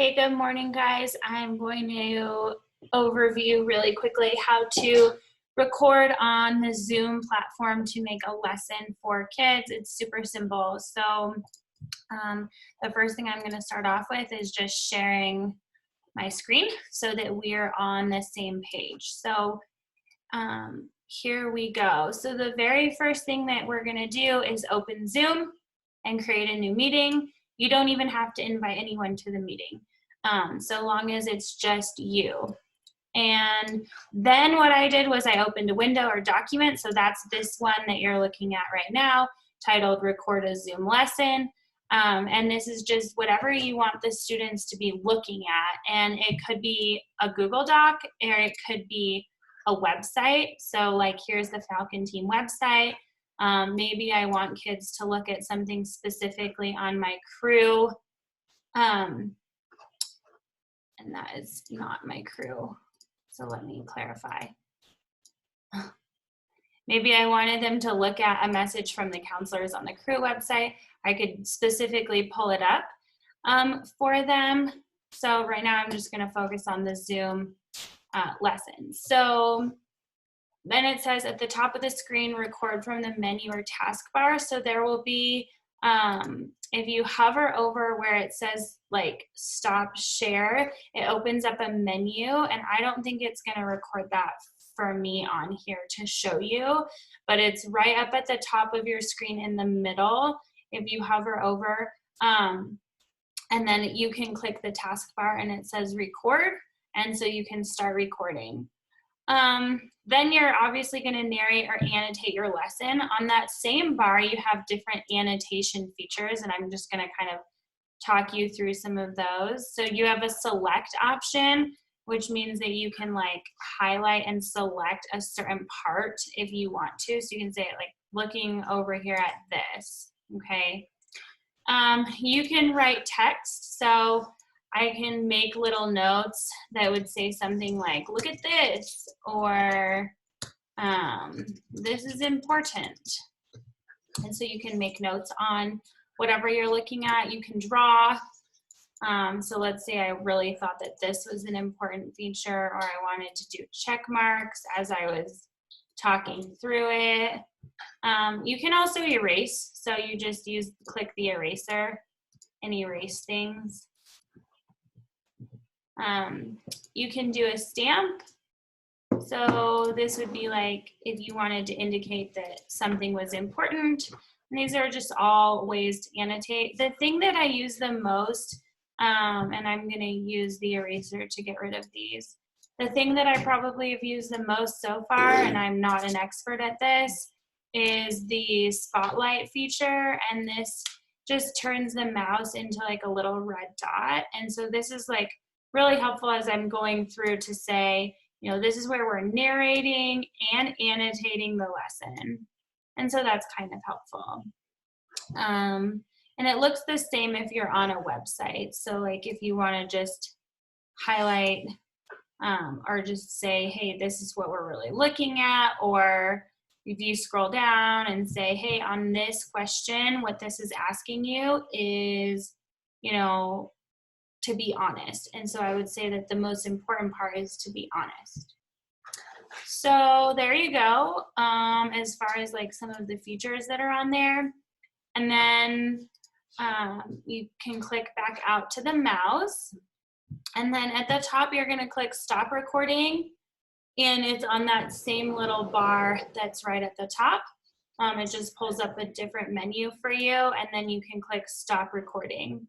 Hey, good morning, guys. I'm going to overview really quickly how to record on the Zoom platform to make a lesson for kids. It's super simple. So the first thing I'm going to start off with is just sharing my screen so that we're on the same page. So here we go. So the very first thing that we're going to do is open Zoom and create a new meeting. You don't even have to invite anyone to the meeting, so long as it's just you. And then what I did was I opened a window or document. So that's this one that you're looking at right now, titled Record a Zoom Lesson. And this is just whatever you want the students to be looking at. And it could be a Google Doc, or it could be a website. So like here's the Falcon Team website. Maybe I want kids to look at something specifically on my crew. And that is not my crew. So let me clarify. Maybe I wanted them to look at a message from the counselors on the crew website. I could specifically pull it up for them. So right now I'm just going to focus on the Zoom lesson. So then it says at the top of the screen, record from the menu or taskbar. So there will be, if you hover over where it says like stop share, it opens up a menu, and I don't think it's going to record that for me on here to show you, but it's right up at the top of your screen in the middle. If you hover over, and then you can click the taskbar and it says record, and so you can start recording. Then you're obviously going to narrate or annotate your lesson. On that same bar, you have different annotation features, and I'm just going to kind of talk you through some of those. So you have a select option, which means that you can like highlight and select a certain part if you want to. So you can say it like looking over here at this, okay? You can write text. So I can make little notes that would say something like, look at this, or this is important. And so you can make notes on whatever you're looking at. You can draw. So let's say I really thought that this was an important feature, or I wanted to do check marks as I was talking through it. You can also erase. So you just click the eraser and erase things. You can do a stamp. So this would be like if you wanted to indicate that something was important. And these are just all ways to annotate. The thing that I use the most, and I'm going to use the eraser to get rid of these. The thing that I probably have used the most so far, and I'm not an expert at this, is the spotlight feature. And this just turns the mouse into like a little red dot. And so this is like really helpful as I'm going through to say, you know, this is where we're narrating and annotating the lesson. And so that's kind of helpful. And it looks the same if you're on a website. So like if you want to just highlight or just say, hey, this is what we're really looking at, or if you scroll down and say, hey, on this question, what this is asking you is, you know, to be honest. And so I would say that the most important part is to be honest. So there you go, as far as like some of the features that are on there. And then you can click back out to the mouse. And then at the top, you're gonna click stop recording. And it's on that same little bar that's right at the top. It just pulls up a different menu for you, and then you can click stop recording.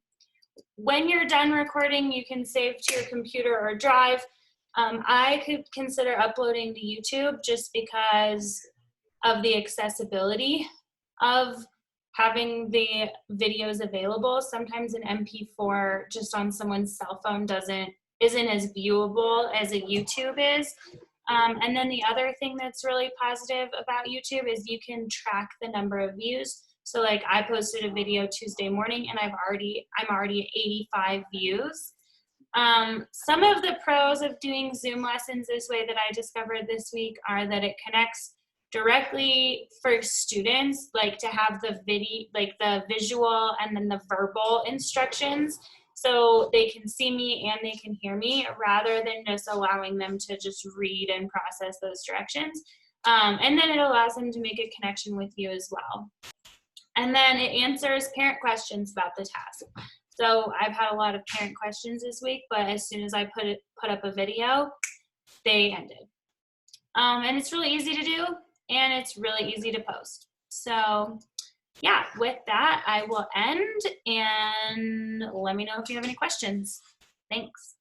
When you're done recording, you can save to your computer or drive. I could consider uploading to YouTube just because of the accessibility of having the videos available. Sometimes an MP4 just on someone's cell phone isn't as viewable as a YouTube is. And then the other thing that's really positive about YouTube is you can track the number of views. So like I posted a video Tuesday morning and I'm already at 85 views. Some of the pros of doing Zoom lessons this way that I discovered this week are that it connects directly for students, like to have the video, like the visual and then the verbal instructions. so they can see me and they can hear me rather than just allowing them to just read and process those directions. And then it allows them to make a connection with you as well. And then it answers parent questions about the task. So I've had a lot of parent questions this week, but as soon as I put up a video, they ended. And it's really easy to do, and it's really easy to post. So yeah, with that, I will end, and let me know if you have any questions. Thanks.